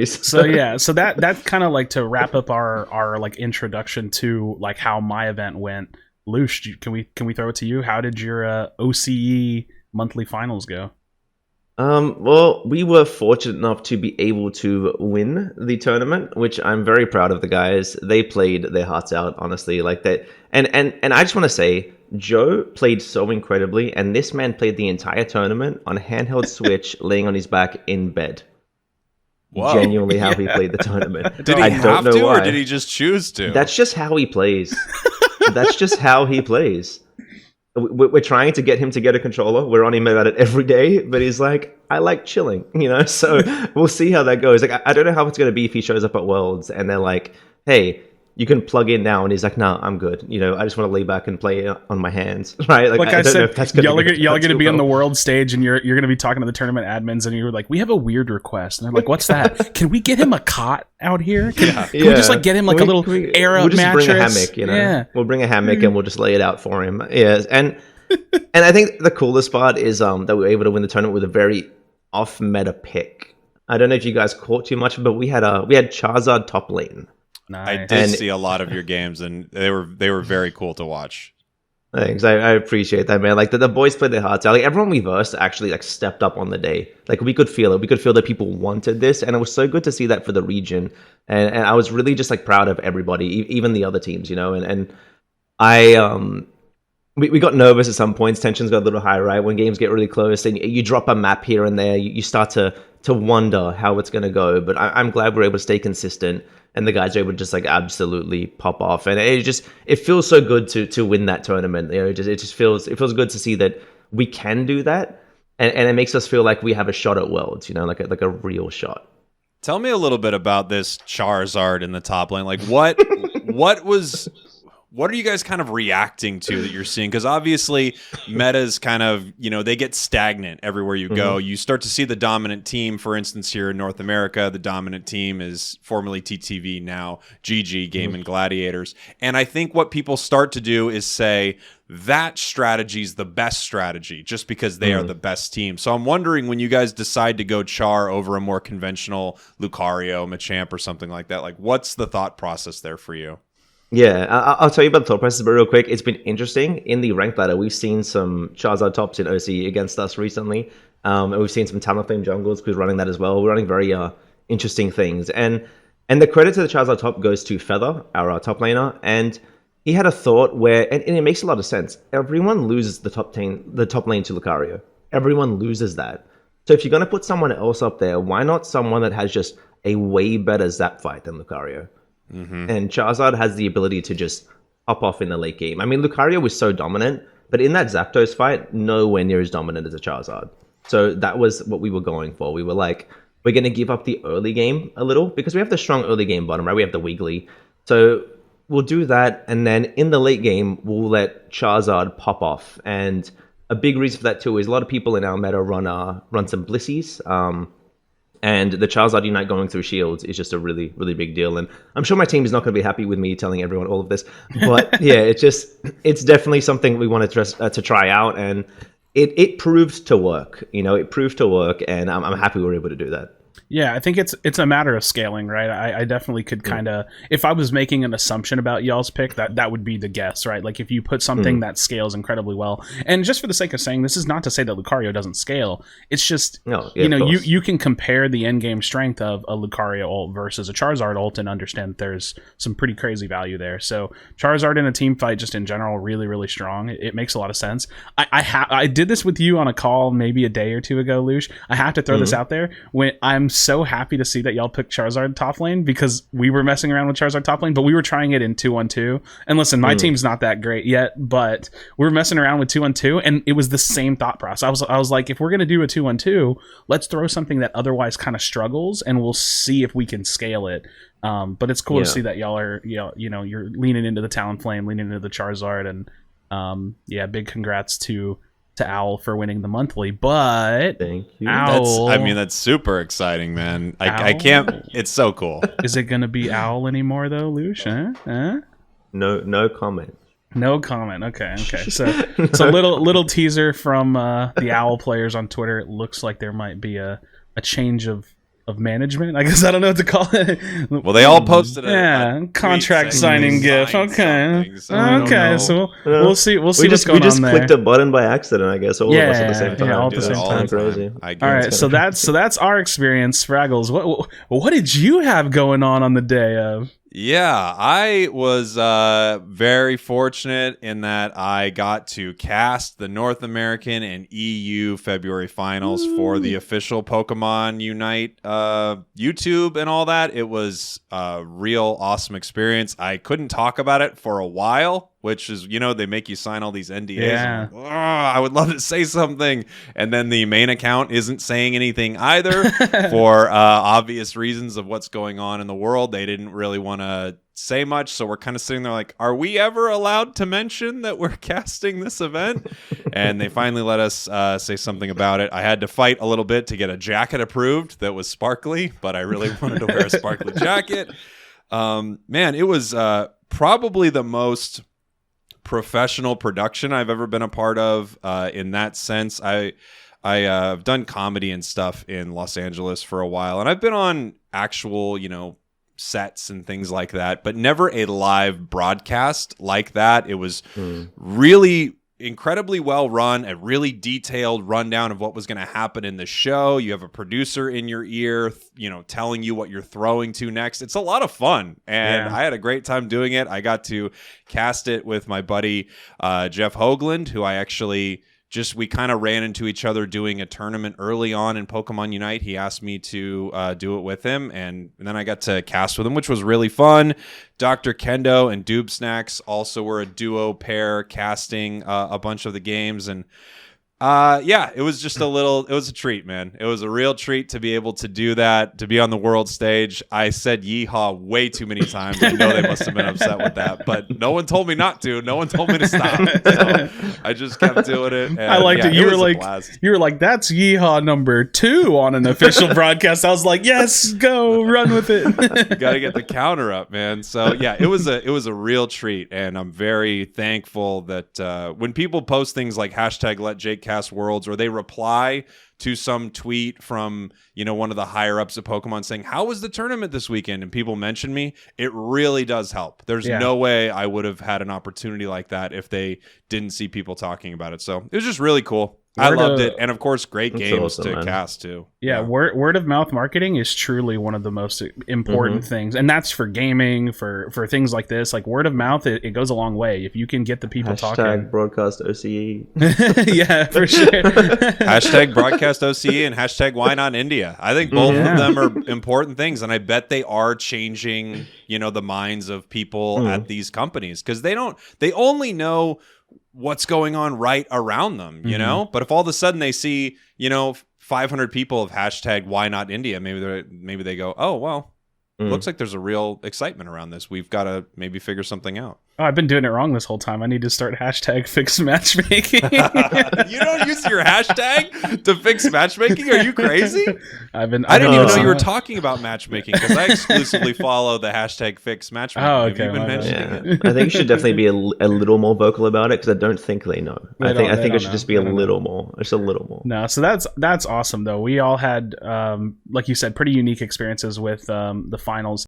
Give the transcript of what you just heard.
So yeah, so that kind of like to wrap up our like introduction to like how my event went. Louche, can we throw it to you? How did your OCE monthly finals go? Well, we were fortunate enough to be able to win the tournament, which I'm very proud of the guys. They played their hearts out, honestly, like that. And I just want to say, Joe played so incredibly, and this man played the entire tournament on a handheld Switch, laying on his back in bed. Whoa. Genuinely, how he played the tournament. Did he I have don't know to, why. or did he just choose to? That's just how he plays. That's just how he plays. We're trying to get him to get a controller. We're on him about it every day, but he's like, I like chilling, you know? So we'll see how that goes. Like, I don't know how it's going to be if he shows up at Worlds and they're like, hey, you can plug in now. And he's like, no, I'm good. You know, I just want to lay back and play on my hands, right? Like I don't know said, if that's y'all are going to be on the world stage and you're going to be talking to the tournament admins and you're like, we have a weird request. And they're like, what's that? Can we get him a cot out here? Can we just like get him like a little air up mattress? We'll just bring a hammock, you know? Yeah. We'll bring a hammock and we'll just lay it out for him. Yes. And I think the coolest part is that we were able to win the tournament with a very off-meta pick. I don't know if you guys caught too much, but we had Charizard top lane. Nice. I did see a lot of your games, and they were very cool to watch. Thanks, I appreciate that, man. Like the boys played their hearts out. Like everyone we versed actually like stepped up on the day. Like we could feel it. We could feel that people wanted this, and it was so good to see that for the region. And I was really just like proud of everybody, even the other teams, you know. And I we got nervous at some points. Tensions got a little high, right? When games get really close, and you drop a map here and there, you start to wonder how it's going to go. But I'm glad we're able to stay consistent. And the guys are able to just like absolutely pop off, and it feels so good to win that tournament. You know, it just feels good to see that we can do that, and it makes us feel like we have a shot at Worlds. You know, like a real shot. Tell me a little bit about this Charizard in the top lane. Like what are you guys kind of reacting to that you're seeing? Because obviously metas kind of, they get stagnant everywhere you go. You start to see the dominant team, for instance, here in North America. The dominant team is formerly TTV, now GG, Game and Gladiators. And I think what people start to do is say that strategy is the best strategy just because they are the best team. So I'm wondering, when you guys decide to go Char over a more conventional Lucario, Machamp, or something like that, like what's the thought process there for you? Yeah, I'll tell you about the top prices, but real quick, it's been interesting. In the ranked ladder, we've seen some Charizard tops in OC against us recently. And we've seen some Talonflame jungles who's running that as well. We're running very interesting things. And the credit to the Charizard top goes to Feather, our top laner. And he had a thought where, and it makes a lot of sense, everyone loses the top lane to Lucario. Everyone loses that. So if you're going to put someone else up there, why not someone that has just a way better zap fight than Lucario? And Charizard has the ability to just hop off in the late game. I mean, Lucario was so dominant, but in that Zapdos fight, nowhere near as dominant as a Charizard. So that was what we were going for. We were like, we're going to give up the early game a little because we have the strong early game bottom, right? We have the Wiggly. So we'll do that. And then in the late game, we'll let Charizard pop off. And a big reason for that too is a lot of people in our meta run some Blissies. And the Charizard Unite going through shields is just a really, really big deal. And I'm sure my team is not going to be happy with me telling everyone all of this. But yeah, it's definitely something we wanted to try out. And it proved to work. It proved to work. And I'm happy we were able to do that. Yeah, I think it's a matter of scaling, right? I definitely could kind of, if I was making an assumption about y'all's pick, that would be the guess, right? Like if you put something that scales incredibly well, and just for the sake of saying, this is not to say that Lucario doesn't scale. It's just, you can compare the end game strength of a Lucario ult versus a Charizard ult and understand that there's some pretty crazy value there. So Charizard in a team fight, just in general, really, really strong. It makes a lot of sense. I did this with you on a call maybe a day or two ago, Louche. I have to throw this out there. When I'm so happy to see that y'all picked Charizard top lane, because we were messing around with Charizard top lane, but we were trying it in 2-on-2. And listen, my team's not that great yet, but we were messing around with 2-on-2, and it was the same thought process. I was like, if we're gonna do a 2-on-2, let's throw something that otherwise kind of struggles, and we'll see if we can scale it. But it's cool to see that y'all are, you're leaning into the Talonflame, leaning into the Charizard, and big congrats to Owl for winning the monthly. But thank you. Owl, that's super exciting, man. I can't. It's so cool. Is it gonna be Owl anymore though, Louche? Huh? No comment. No comment. Okay. So it's a little teaser from the Owl players on Twitter. It looks like there might be a change of of management. I guess I don't know what to call it. Well, they all posted a contract signing gif. Okay, so okay. So we'll see. We'll see what's going on there. We just there. clicked a button by accident, I guess. All of us at the same time. Yeah, all at the same time. Crazy. All right, so that's our experience, Fraggles. What did you have going on the day of? Yeah, I was very fortunate in that I got to cast the North American and EU February finals for the official Pokemon Unite YouTube and all that. It was a real awesome experience. I couldn't talk about it for a while, which is, they make you sign all these NDAs. Yeah. Like, I would love to say something. And then the main account isn't saying anything either for obvious reasons of what's going on in the world. They didn't really want to say much. So we're kind of sitting there like, are we ever allowed to mention that we're casting this event? And they finally let us say something about it. I had to fight a little bit to get a jacket approved that was sparkly, but I really wanted to wear a sparkly jacket. Man, it was probably the most professional production I've ever been a part of in that sense. I've done comedy and stuff in Los Angeles for a while, and I've been on actual, sets and things like that, but never a live broadcast like that. It was really incredibly well run, a really detailed rundown of what was going to happen in the show. You have a producer in your ear, telling you what you're throwing to next. It's a lot of fun, and I had a great time doing it. I got to cast it with my buddy Jeff Hoagland, who I actually we kind of ran into each other doing a tournament early on in Pokemon Unite. He asked me to do it with him, and then I got to cast with him, which was really fun. Dr. Kendo and Doob Snacks also were a duo pair casting a bunch of the games, and it was just it was a treat, man. It was a real treat to be able to do that, to be on the world stage. I said yeehaw way too many times. I know they must have been upset with that, but no one told me not to. No one told me to stop. So I just kept doing it. And I liked it. You were like, that's yeehaw number 2 on an official broadcast. I was like, yes, go run with it. Got to get the counter up, man. So yeah, it was a real treat, and I'm very thankful that when people post things like #LetJakeCastWorlds, or they reply to some tweet from one of the higher ups of Pokemon saying, how was the tournament this weekend, and people mention me, it really does help. There's no way I would have had an opportunity like that if they didn't see people talking about it. So it was just really cool. I loved it, and of course, great games to cast too. Yeah, word of mouth marketing is truly one of the most important things, and that's for gaming, for things like this. Like word of mouth, it goes a long way. If you can get the people talking. Broadcast OCE. Yeah, for sure. Broadcast OCE and why not India. I think both of them are important things, and I bet they are changing, the minds of people at these companies, because they only know what's going on right around them, but if all of a sudden they see 500 people of #why not India, maybe they go, oh well, looks like there's a real excitement around this. We've got to maybe figure something out. Oh, I've been doing it wrong this whole time. I need to start #fix matchmaking. You don't use your hashtag to fix matchmaking? Are you crazy? I didn't even know you were talking about matchmaking, because I exclusively follow the #fix matchmaking. Oh, okay. Have you been mentioning it? I think you should definitely be a little more vocal about it, because I don't think they know. I think it should just be a little more. Just a little more. No, so that's awesome though. We all had, like you said, pretty unique experiences with the finals.